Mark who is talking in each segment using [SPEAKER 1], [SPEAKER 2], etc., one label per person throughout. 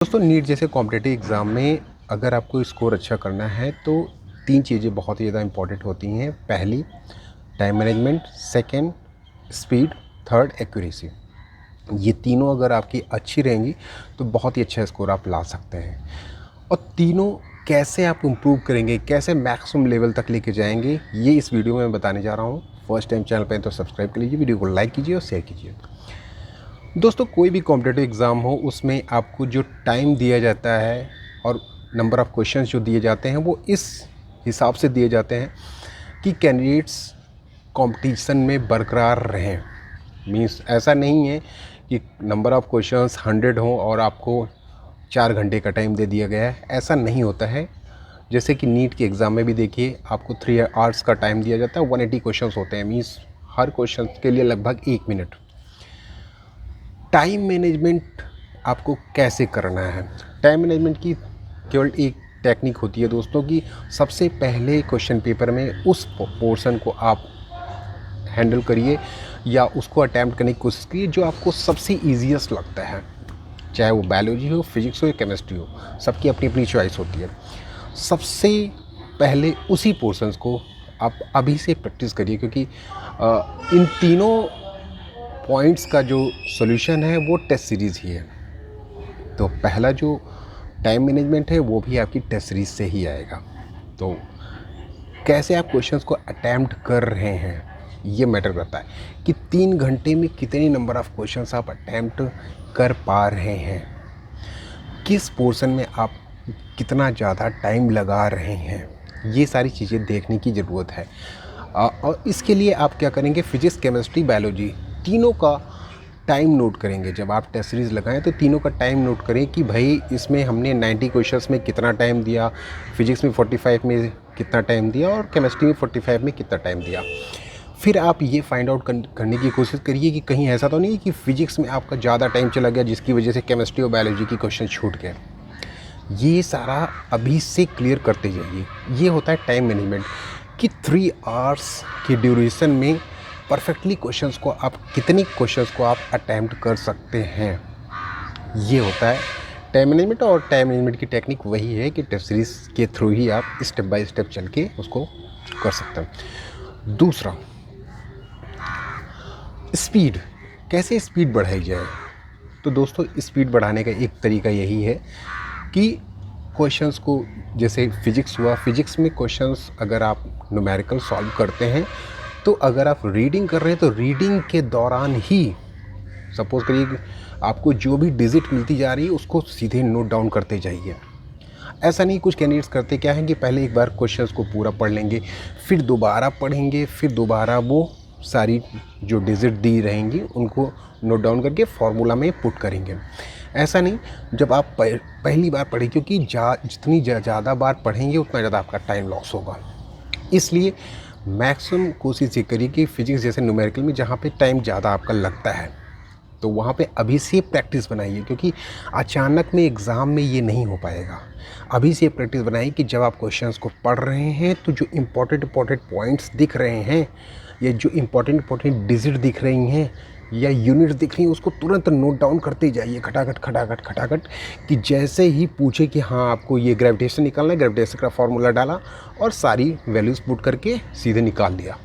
[SPEAKER 1] दोस्तों नीट जैसे competitive exam में अगर आपको स्कोर अच्छा करना है तो 3 चीज़ें बहुत ही ज़्यादा इम्पॉर्टेंट होती हैं। पहली time management, second speed, third accuracy. ये तीनों अगर आपकी अच्छी रहेंगी तो बहुत ही अच्छा स्कोर आप ला सकते हैं। और तीनों कैसे आप इम्प्रूव करेंगे, कैसे मैक्सिमम लेवल तक लेके जाएंगे, ये इस वीडियो में मैं बताने जा रहा हूँ। फर्स्ट टाइम चैनल पे तो सब्सक्राइब कर लीजिए, वीडियो को लाइक कीजिए और शेयर कीजिए। दोस्तों कोई भी कॉम्पिटिटिव एग्ज़ाम हो उसमें आपको जो टाइम दिया जाता है और नंबर ऑफ़ क्वेश्चंस जो दिए जाते हैं वो इस हिसाब से दिए जाते हैं कि कैंडिडेट्स कंपटीशन में बरकरार रहें। मीन्स ऐसा नहीं है कि नंबर ऑफ़ क्वेश्चंस 100 हों और आपको 4 घंटे का टाइम दे दिया गया है, ऐसा नहीं होता है। जैसे कि नीट के एग्ज़ाम में भी देखिए आपको 3 आवर्स का टाइम दिया जाता है, 180 क्वेश्चंस होते हैं। मीन्स हर क्वेश्चन के लिए लगभग 1 मिनट। टाइम मैनेजमेंट आपको कैसे करना है? टाइम मैनेजमेंट की केवल एक टेक्निक होती है दोस्तों कि सबसे पहले क्वेश्चन पेपर में उस पोर्शन को आप हैंडल करिए या उसको अटैम्प्ट करने की कोशिश कीजिए जो आपको सबसे ईजीएस्ट लगता है। चाहे वो बायोलॉजी हो, फिजिक्स हो या केमिस्ट्री हो, सबकी अपनी अपनी चॉइस होती है। सबसे पहले उसी पोर्शंस को आप अभी से प्रैक्टिस करिए, क्योंकि इन तीनों पॉइंट्स का जो सॉल्यूशन है वो टेस्ट सीरीज़ ही है। तो पहला जो टाइम मैनेजमेंट है वो भी आपकी टेस्ट सीरीज़ से ही आएगा। तो कैसे आप क्वेश्चंस को अटैम्प्ट कर रहे हैं ये मैटर करता है कि 3 घंटे में कितने नंबर ऑफ़ क्वेश्चंस आप अटैम्प्ट कर पा रहे हैं, किस पोर्शन में आप कितना ज़्यादा टाइम लगा रहे हैं। ये सारी चीज़ें देखने की ज़रूरत है। और इसके लिए आप क्या करेंगे, फिजिक्स, केमिस्ट्री, बायोलॉजी तीनों का टाइम नोट करेंगे। जब आप टेस्ट सीरीज़ लगाएं तो तीनों का टाइम नोट करें कि भाई इसमें हमने 90 क्वेश्चंस में कितना टाइम दिया, फिजिक्स में 45 में कितना टाइम दिया और केमिस्ट्री में 45 में कितना टाइम दिया। फिर आप ये फाइंड आउट करने की कोशिश करिए कि कहीं ऐसा तो नहीं है कि फिजिक्स में आपका ज़्यादा टाइम चला गया जिसकी वजह से केमिस्ट्री और बायोलॉजी की क्वेश्चन छूट गए। ये सारा अभी से क्लियर करते जाइए। ये होता है टाइम मैनेजमेंट कि 3 आवर्स की ड्यूरेशन में परफेक्टली क्वेश्चंस को आप कितनी क्वेश्चंस को आप अटैम्प्ट कर सकते हैं। ये होता है टाइम मैनेजमेंट। और टाइम मैनेजमेंट की टेक्निक वही है कि टेस्ट सीरीज़ के थ्रू ही आप स्टेप बाय स्टेप चल के उसको कर सकते हैं। दूसरा, स्पीड। कैसे स्पीड बढ़ाई जाए? तो दोस्तों स्पीड बढ़ाने का एक तरीका यही है कि क्वेश्चंस को, जैसे फिजिक्स हुआ, फिजिक्स में क्वेश्चंस अगर आप न्यूमेरिकल सॉल्व करते हैं तो अगर आप रीडिंग कर रहे हैं तो रीडिंग के दौरान ही सपोज करिए कि आपको जो भी डिजिट मिलती जा रही है उसको सीधे नोट डाउन करते जाइए। ऐसा नहीं, कुछ कैंडिडेट्स करते क्या हैं कि पहले एक बार क्वेश्चंस को पूरा पढ़ लेंगे, फिर दोबारा पढ़ेंगे, फिर दोबारा वो सारी जो डिजिट दी रहेंगी उनको नोट डाउन करके फार्मूला में पुट करेंगे। ऐसा नहीं, जब आप पहली बार पढ़ें, क्योंकि जितनी ज़्यादा बार पढ़ेंगे उतना ज़्यादा आपका टाइम लॉस होगा। इसलिए मैक्सिमम कोशिश ये करिए कि फिजिक्स जैसे न्यूमेरिकल में जहाँ पे टाइम ज़्यादा आपका लगता है तो वहाँ पे अभी से प्रैक्टिस बनाइए, क्योंकि अचानक में एग्ज़ाम में ये नहीं हो पाएगा। अभी से प्रैक्टिस बनाइए कि जब आप क्वेश्चंस को पढ़ रहे हैं तो जो इम्पोर्टेंट पॉइंट्स दिख रहे हैं या जो इम्पोर्टेंट डिजिट दिख रही हैं या यूनिट्स दिख रही हैं उसको तुरंत नोट डाउन करते जाइए, खटाखट, कि जैसे ही पूछे कि हाँ आपको ये ग्रेविटेशन निकालना है, ग्रेविटेशन का फार्मूला डाला और सारी वैल्यूज़ पुट करके सीधे निकाल लिया।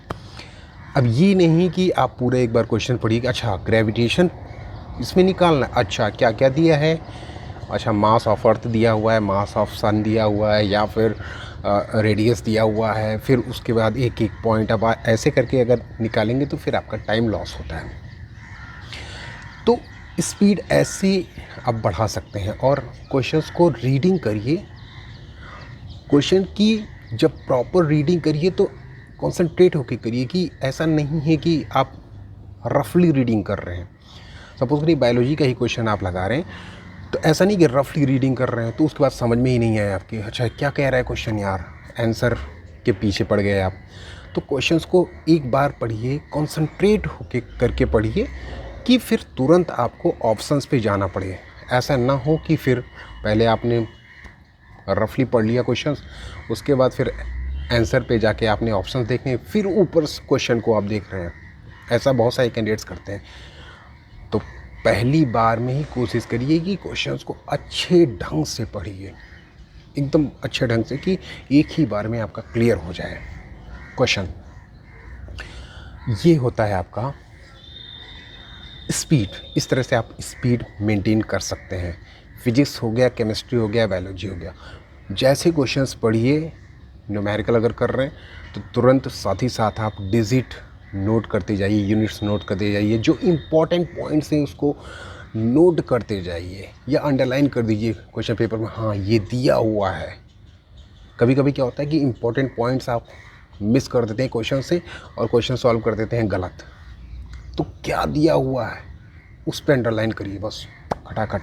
[SPEAKER 1] अब ये नहीं कि आप पूरा एक बार क्वेश्चन पढ़िए कि अच्छा ग्रेविटेशन इसमें निकालना है, अच्छा क्या क्या दिया है, अच्छा मास ऑफ अर्थ दिया हुआ है, मास ऑफ सन दिया हुआ है या फिर रेडियस दिया हुआ है, फिर उसके बाद एक एक पॉइंट। अब ऐसे करके अगर निकालेंगे तो फिर आपका टाइम लॉस होता है। तो स्पीड ऐसे आप बढ़ा सकते हैं और क्वेश्चंस को रीडिंग करिए। क्वेश्चन की जब प्रॉपर रीडिंग करिए तो कंसंट्रेट होकर करिए, कि ऐसा नहीं है कि आप रफली रीडिंग कर रहे हैं। सपोज करिए बायोलॉजी का ही क्वेश्चन आप लगा रहे हैं तो ऐसा नहीं कि रफली रीडिंग कर रहे हैं तो उसके बाद समझ में ही नहीं आया आपके, अच्छा क्या कह रहा है क्वेश्चन यार, आंसर के पीछे पड़ गए आप। तो क्वेश्चंस को एक बार पढ़िए, कंसंट्रेट होके करके पढ़िए कि फिर तुरंत आपको ऑप्शंस पे जाना पड़े। ऐसा ना हो कि फिर पहले आपने रफली पढ़ लिया क्वेश्चंस, उसके बाद फिर आंसर पे जाके आपने ऑप्शंस देखने, फिर ऊपर क्वेश्चन को आप देख रहे हैं। ऐसा बहुत सारे कैंडिडेट्स करते हैं। तो पहली बार में ही कोशिश करिए कि क्वेश्चंस को अच्छे ढंग से पढ़िए, एकदम अच्छे ढंग से, कि एक ही बार में आपका क्लियर हो जाए क्वेश्चन। ये होता है आपका स्पीड। इस तरह से आप स्पीड मेंटेन कर सकते हैं। फिजिक्स हो गया, केमिस्ट्री हो गया, बायोलॉजी हो गया, जैसे क्वेश्चंस पढ़िए, न्यूमेरिकल अगर कर रहे हैं तो तुरंत साथ ही साथ आप डिजिट नोट करते जाइए, यूनिट्स नोट करते जाइए, जो इम्पोर्टेंट पॉइंट्स हैं उसको नोट करते जाइए या अंडरलाइन कर दीजिए क्वेश्चन पेपर में, हाँ ये दिया हुआ है। कभी कभी क्या होता है कि इम्पोर्टेंट पॉइंट्स आप मिस कर देते हैं क्वेश्चन से और क्वेश्चन सॉल्व कर देते हैं गलत। तो क्या दिया हुआ है उस पर अंडरलाइन करिए, बस खटाखट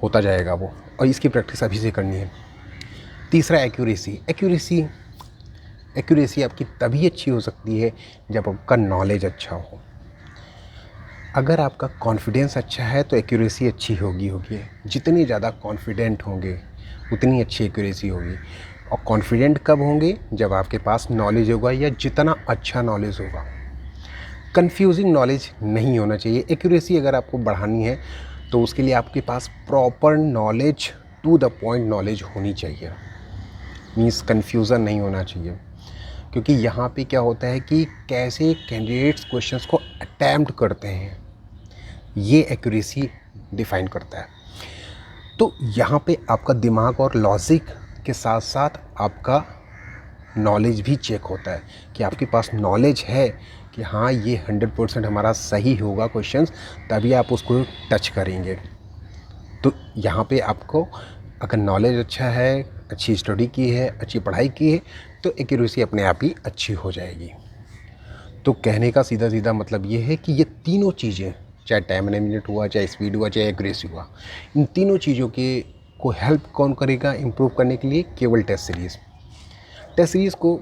[SPEAKER 1] होता जाएगा वो, और इसकी प्रैक्टिस अभी से करनी है। तीसरा एक्यूरेसी। एक्यूरेसी आपकी तभी अच्छी हो सकती है जब आपका नॉलेज अच्छा हो। अगर आपका कॉन्फिडेंस अच्छा है तो एक्यूरेसी अच्छी होगी। जितने ज़्यादा कॉन्फिडेंट होंगे उतनी अच्छी एक्यूरेसी होगी। और कॉन्फिडेंट कब होंगे? जब आपके पास नॉलेज होगा, या जितना अच्छा नॉलेज होगा। कंफ्यूजिंग नॉलेज नहीं होना चाहिए। एक्यूरेसी अगर आपको बढ़ानी है तो उसके लिए आपके पास proper knowledge, to the point knowledge होनी चाहिए। मीन्स कन्फ्यूज़न नहीं होना चाहिए, क्योंकि यहाँ पे क्या होता है कि कैसे कैंडिडेट्स क्वेश्चंस को अटैम्प्ट करते हैं, ये एक्यूरेसी डिफाइन करता है। तो यहाँ पे आपका दिमाग और लॉजिक के साथ साथ आपका नॉलेज भी चेक होता है कि आपके पास नॉलेज है कि हाँ ये 100% हमारा सही होगा क्वेश्चंस, तभी आप उसको टच करेंगे। तो यहाँ पे आपको अगर नॉलेज अच्छा है, अच्छी स्टडी की है, अच्छी पढ़ाई की है, तो एक्यूरेसी अपने आप ही अच्छी हो जाएगी। तो कहने का सीधा सीधा मतलब ये है कि ये तीनों चीज़ें, चाहे टाइम मैनेजमेंट हुआ, चाहे स्पीड हुआ, चाहे एक्यूरेसी हुआ, इन तीनों चीज़ों के को हेल्प कौन करेगा इम्प्रूव करने के लिए? केवल टेस्ट सीरीज़। टेस्ट सीरीज़ को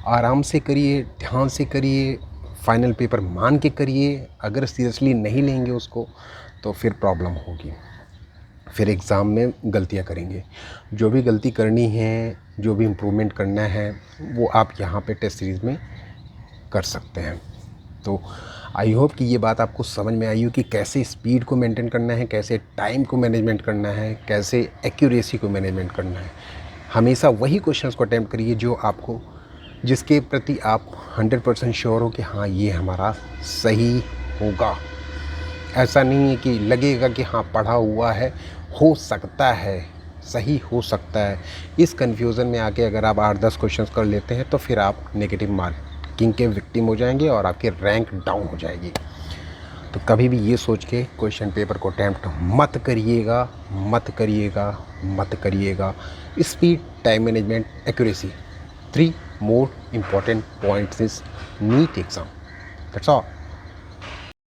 [SPEAKER 1] आराम से करिए, ध्यान से करिए, फाइनल पेपर मान के करिए। अगर सीरियसली नहीं लेंगे उसको तो फिर प्रॉब्लम होगी, फिर एग्ज़ाम में गलतियां करेंगे। जो भी गलती करनी है, जो भी इम्प्रूवमेंट करना है, वो आप यहाँ पे टेस्ट सीरीज़ में कर सकते हैं। तो आई होप कि ये बात आपको समझ में आई हो कि कैसे स्पीड को मेंटेन करना है, कैसे टाइम को मैनेजमेंट करना है, कैसे एक्यूरेसी को मैनेजमेंट करना है। हमेशा वही क्वेश्चंस को अटेम्प्ट करिए जो आपको, जिसके प्रति आप 100% श्योर हो कि हाँ ये हमारा सही होगा। ऐसा नहीं है कि लगेगा कि हाँ पढ़ा हुआ है, हो सकता है सही हो सकता है। इस कन्फ्यूज़न में आके अगर आप 8-10 क्वेश्चंस कर लेते हैं तो फिर आप नेगेटिव मार्किंग के विक्टिम हो जाएंगे और आपकी रैंक डाउन हो जाएगी। तो कभी भी ये सोच के क्वेश्चन पेपर को अटैम्प्ट मत करिएगा, मत करिएगा, मत करिएगा। Speed, time management, accuracy, 3 more important points is NEET exam. That's all.